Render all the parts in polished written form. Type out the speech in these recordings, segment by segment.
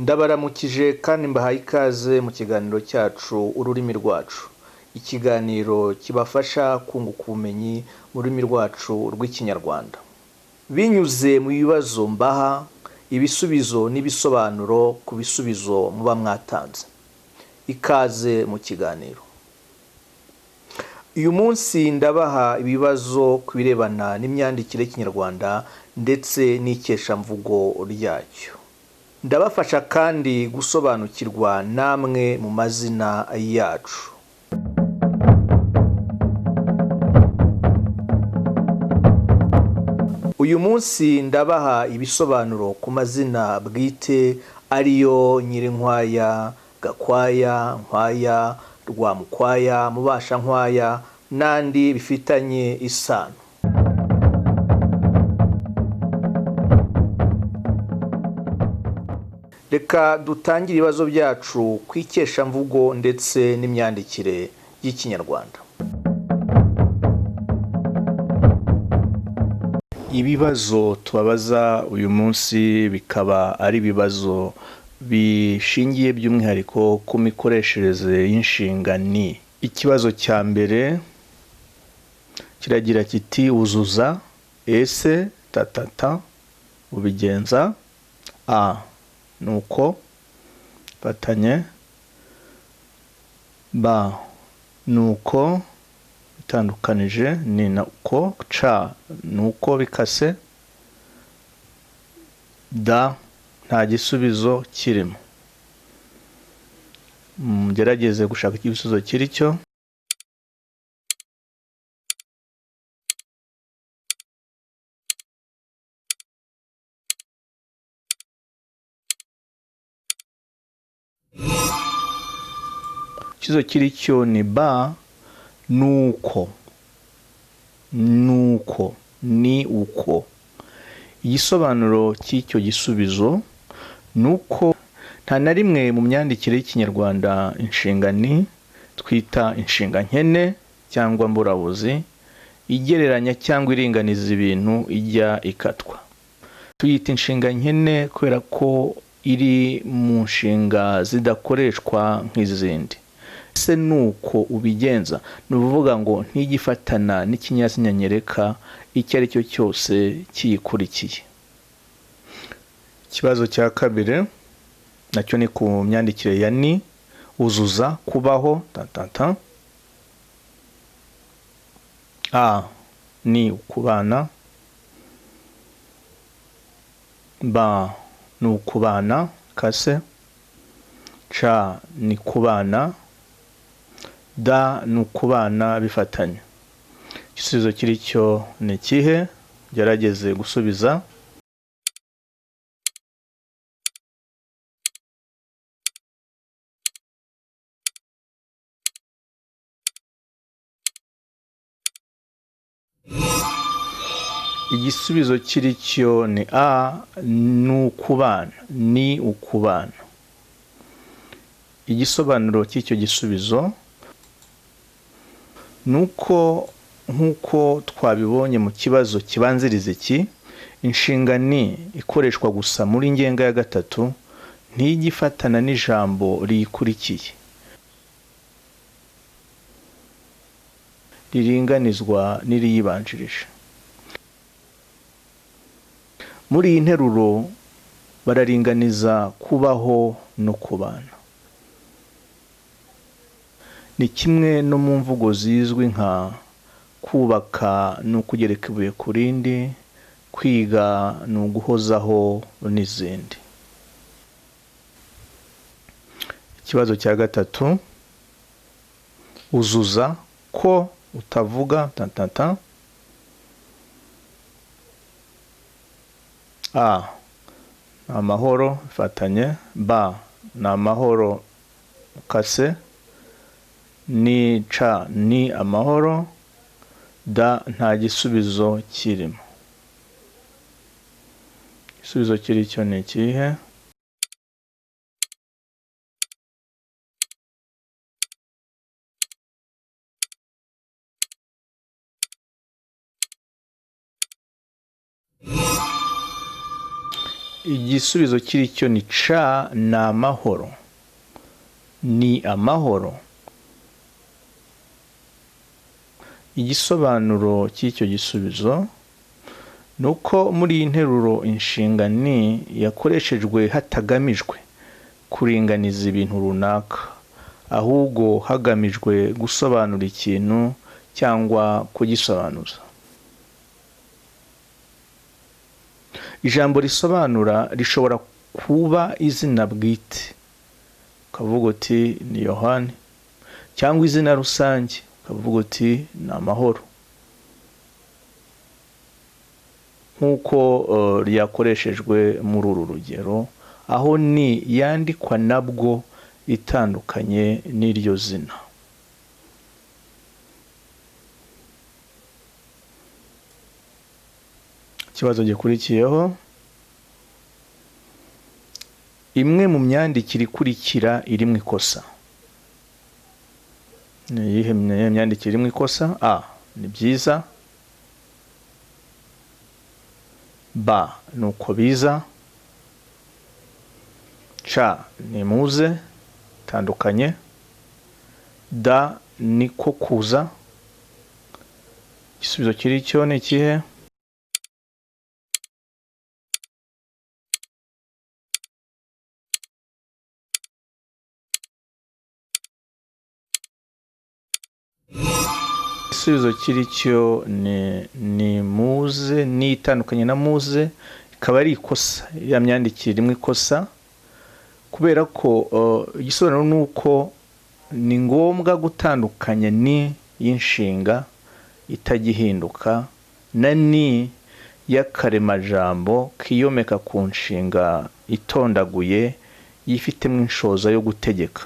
Ndabaramukije kandi mbahaye ikaze mu kiganiro cyacu Ururimi Rwacu. Ikiganiro kibafasha kunguka ubumenyi mu rurimi rwacu rw'Ikinyarwanda. Binyuze mu bibazo mbaha, ibisubizo n'ibisobanuro ku bisubizo muba mwatanze. Ikaze mu kiganiro. Uyu munsi ndabaha ibibazo ku birebana n'imyandikire y'Ikinyarwanda ndetse n'ikeshamvugo ryacyo. Ndabafasha kandi gusobanukirwa namwe mu mazina yacu. Uyu munsi ndabaha ibisobanuro ku mazina bwite ariyo Nyirinkwaya, Gakwaya, Nkwaya, Rwamukwaya, Mubashankwaya n'andi bifitanye isano. Reka dutangire ibibazo byacu ku ikeshamvugo ndetse n'imyandikire y'Ikinyarwanda. Ibibazo tubabaza uyu munsi bikaba ari ibibazo bishingiye by'umwihariko ku mikoreshereze y'inshinga ni. Ikibazo cya mbere kiragira kiti uzuza ese tatata ubigenza a nuko batanye ba nuko bitandukanije ni nuko ca nuko bikase da nta gisubizo kirimo. Gerageze gushaka igisubizo kiri cyo. Ikibazo kiri cyo ni ba nuko ni uko. Igisobanuro cy'icyo gisubizo nuko nta na rimwe mu myandikire y'Ikinyarwanda inshinga ni twita inshinga nkene cyangwa mburabuzi igereranya cyangwa iringaniza ibintu ijya ikatwa. Tuyita inshinga nkene kubera ko iri mu nshinga zidakoreshwa nk'izindi. Se nuko ubigenza ni ukuvuga ngo ntigifatana n'ikinyazina nyereka icyo ari cyo cyose kiyikurikiye. Ikibazo cya kabiri nacyo ni ku myandikire ya ni uzuza kubaho tatata a ni ukubana ba ni ukubana kase ca ni kubana da ni ukubana bifatanye. Igisubizo kiri cyo ni ikihe? Gerageze gusubiza. Igisubizo kiri cyo ni a ni ukubana ni ukubana. Igisobanuro cy'icyo gisubizo nuko nk'uko twabibonye mu kibazo kibanziriza iki, inshinga ni ikoreshwa gusa muri ngenga ya gatatu ntigifatana n'ijambo riyikurikiye. Riringanizwa n'iriyibanjirije. Muri iyi nteruro bararinganiza kubaho no kubana. Ni kimwe no mu mvugo zizwi nka kubaka no kugereka ibuye ku rindi, kwiga no guhozaho n'izindi. Ikibazo cya gatatu, uzuza ko utavuga tantanta. A, amahoro fatanye. B, ni amahoro kase. Ni ca, ni amahoro. D, nta gisubizo kirimo. Igisubizo kiri cyo ni ikihe? Igisubizo kiri cyo ni ca, ni amahoro. Ni amahoro. Igisobanuro cy'icyo gisubizo nuko muri iyi nteruro inshinga ni yakoreshejwe hatagamijwe kuringaniza ibintu runaka, ahubwo hagamijwe gusobanura ikintu cyangwa kugisobanuza. Ijambo risobanura rishobora kuba izina bwite, ukavuga uti ni Yohani, cyangwa izina rusange ukavuga uti ni amahoro, nk'uko ryakoreshejwe muri uru rugero, aho ni yandikwa nabwo itandukanye n'iryo zina. Ikibazo gikurikiyeho, imwe mu myandikire ikurikira iri mu ikosa. Ni iyihe myandikire iri mu ikosa? A, ni byiza. B, ni uko biza. C, ni muze tandukanye. D, ni ko kuza. Igisubizo kiri cyo ni ikihe? Igisubizo kiri cyo ni muze, ni itandukanye na muze, ikaba ari ikosa. Ya myandikire iri mu ikosa, kubera ko igisobanuro ni uko ni ngombwa gutandukanya ni y'inshinga itagihinduka na ni y'akaremajambo kiyomeka ku nshinga itondaguye yifitemo inshoza yo gutegeka.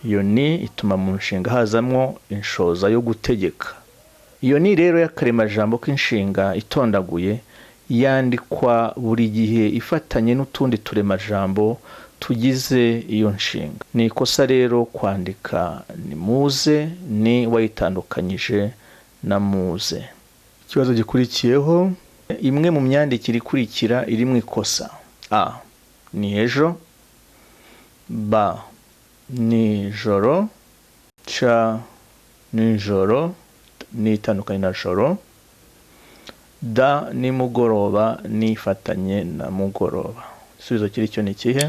Iyo ni ituma mu nshinga hazamwo inshoza yo gutegeka. Iyo ni rero y'akaremajambo k'inshinga itondaguye yandikwa buri gihe ifatanye n'utundi turemajambo tugize iyo nshinga. Ni ikosa rero kwandika ni muze ni wayitandukanyije na muze. Ikibazo gikurikiyeho, imwe mu myandikire ikurikira iri mu ikosa. A, ni ejo. B, ni joro. C, ni joro, ni itandukanye na joro. D, ni mugoroba, ni ifatanye na mugoroba. Igisubizo kiri cyo ni ikihe?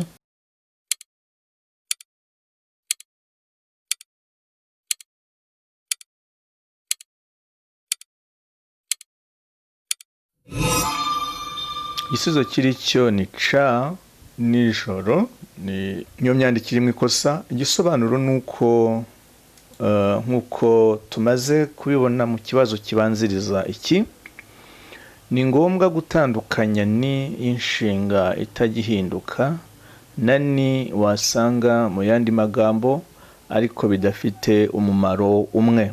Igisubizo kiri cyo ni C, nijoro, niyo myandikire mu ikosa. Igisobanuro nuko nkuko tumaze kubibona mu kibazo kibanziriza iki, ni ngombwa gutandukanya ni inshinga itagihinduka na ni wasanga mu yandi magambo ariko bidafite umumaro umwe.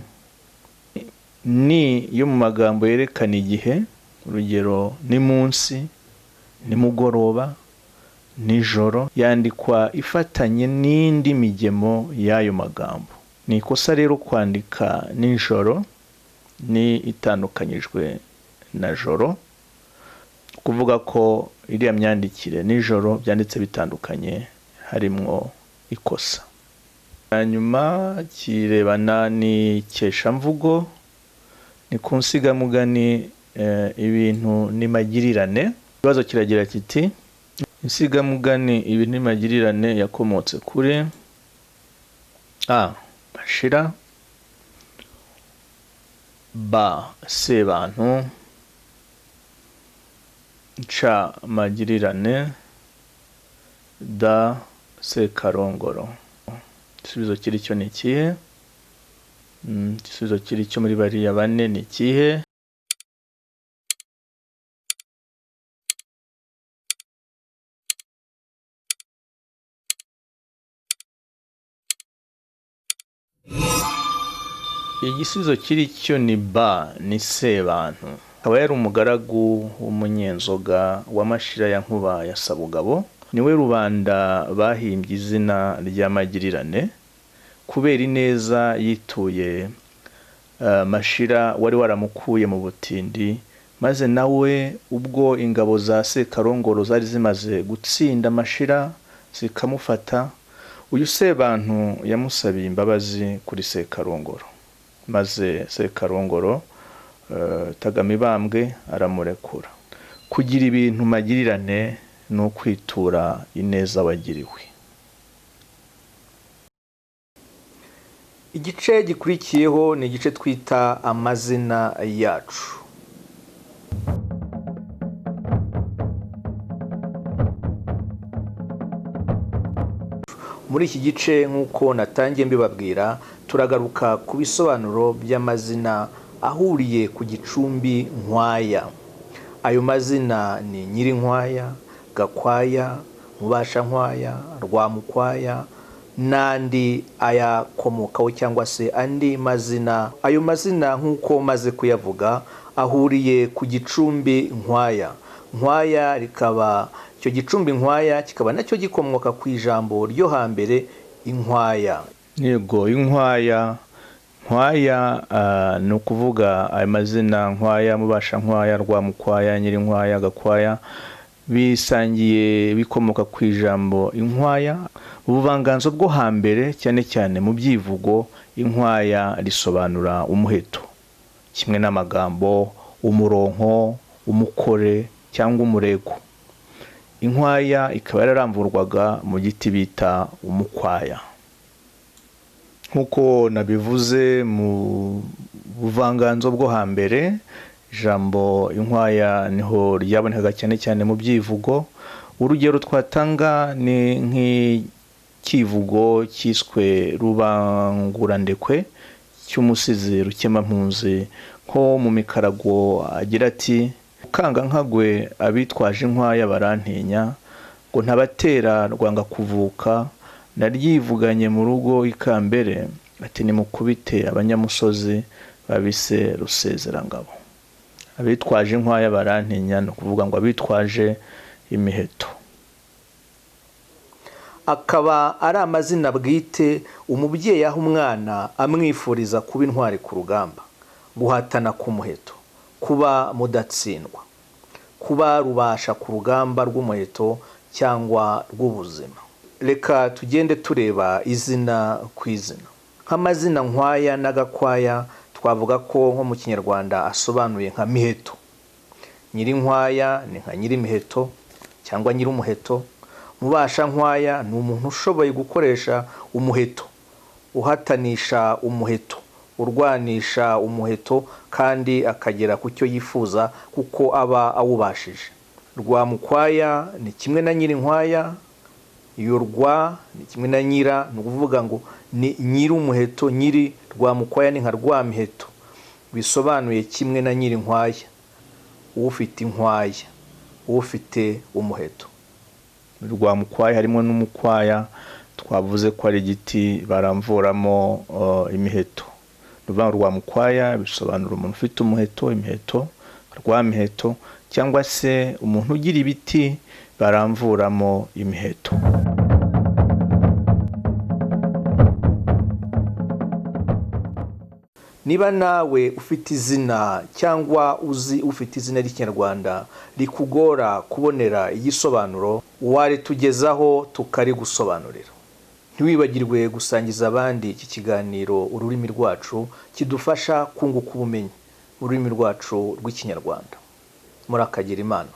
Ni yo mu magambo yerekana igihe, urugero ni munsi, ni mugoroba, nijoro, yandikwa ifatanye n'indi migemo y'ayo magambo. Ni ikosa rero kwandika nijoro ni itandukanyijwe na joro, kuvuga ko iriya myandikire nijoro byanditse bitandukanye harimwo ikosa. Hanyuma kirebana ni keshamvugo, ni ku nsigamugani ibintu nimagirirane. Ikibazo kiragira kiti, insigamugani ibintu nimagirirane yakomotse kuri A, Mashira. B, Sebantu. C, Magirirane. D, sekarongoro. Igisubizo kiri cyo ni ikihe? Igisubizo kiri cyo muri bariya bane ni ikihe? Igisubizo kiri cyo ni ba, ni sebantu. Akaba yari umugaragu w'umunyenzoga w'amashira ya Nkuba ya Sabugabo. Niwe rubanda bahimbye izina ry'amagirirane kubera ineza yituye Mashira wari waramukuye mu butindi, maze nawe ubwo ingabo za Sekarongoro zari zimaze gutsinda Mashira zikamufata, uyu sebantu yamusabiye imbabazi kuri Sekarongoro, maze Sekarongoro Tagamibambwe aramurekura. Kugira ibintu magirirane no kwitura ineza wagiriwe. Igice gikurikiyeho ni igice twita amazina yacu. Muri iki gice nk'uko natangiye mbibabwira, turagaruka ku bisobanuro by'amazina ahuriye ku gicumbi Nkwaya. Ayo mazina ni Nyirinkwaya, Gakwaya, Mubashankwaya, Rwamukwaya n'andi ayakomokaho cyangwa se andi mazina. Ayo mazina nk'uko maze kuyavuga ahuriye ku gicumbi Nkwaya. Nkwaya rikaba icyo gicumbi Nkwaya kikaba nacyo gikomoka ku ijambo ryo hambere Inkwaya. Yego, Inkwaya. Nkwaya ni ukuvuga ayo mazina Nkwaya, Mubashankwaya, Rwamukwaya, Nyirinkwaya, Gakwaya bisangiye bikomoka ku ijambo Inkwaya. Ubuvanganzo bwo hambere cyane cyane mu byivugo, Inkwaya risobanura umuheto, kimwe n'amagambo umuronko, umukore cyangwa umurego. Inkwaya ikaba yararamvurwaga mu giti bita umukwaya. Nkuko nabivuze mu buvanganzo bwo hambere, ijambo Inkwaya niho ryabonekaga cyane cyane mu byivugo. Urugero twatanga ni nk'ikivugo cyiswe Rubangurandekwe cy'umusizi Rukemampunzi, nko mu mikarago agira ati: ukanga nkagwe abitwaje Inkwaya barantinya, ngo ntabatera rwanga kuvuka, naryivuganye mu rugo ikambere, ati nimukubite abanyamusozi babise rusezerangabo. Abitwaje Inkwaya barantinya no kuvuga ngo abitwaje imiheto. Akaba ari amazina bwite umubyeyi aho umwana amwifuriza kuba intwari ku rugamba, guhatana ku muheto, kuba mudatsindwa, kuba rubasha ku rugamba rw'umuheto cyangwa rw'ubuzima. Reka tugende tureba izina ku izina. Nk'amazina Nkwaya na Gakwaya twavuga ko nko mu Kinyarwanda asobanuye nka miheto. Nyirinkwaya ni nka nyirimiheto cyangwa nyirumuheto. Mubashankwaya ni umuntu ushoboye gukoresha umuheto, uhatanisha umuheto, urwanisha umuheto kandi akagera ku cyo yifuza kuko aba awubashije. Rwamukwaya ni kimwe na Nyirinkwaya. Iyo rwa ni kimwe na nyira, ni ukuvuga ngo ni nyirumuheto. Nyiri Rwamukwaya ni nka rwamiheto, bisobanuye kimwe na Nyirinkwaya, ufite inkwaya, ufite umuheto. Rwamukwaya harimo n'umukwaya, twavuze ko ari igiti baramvuramo imiheto. Rwamukwaya bisobanura umuntu ufite umuheto, imiheto, rwamiheto, cyangwa se umuntu ugira ibiti baramvuramo imiheto. Niba nawe ufite izina cyangwa uzi ufite izina ry'Ikinyarwanda rikugora kubonera igisobanuro, waritugezaho tukarigusobanurira. Ntiwibagirwe gusangiza abandi iki kiganiro Ururimi Rwacu kidufasha kunguka ubumenyi, ururimi rwacu rw'Ikinyarwanda. Murakagira Imana.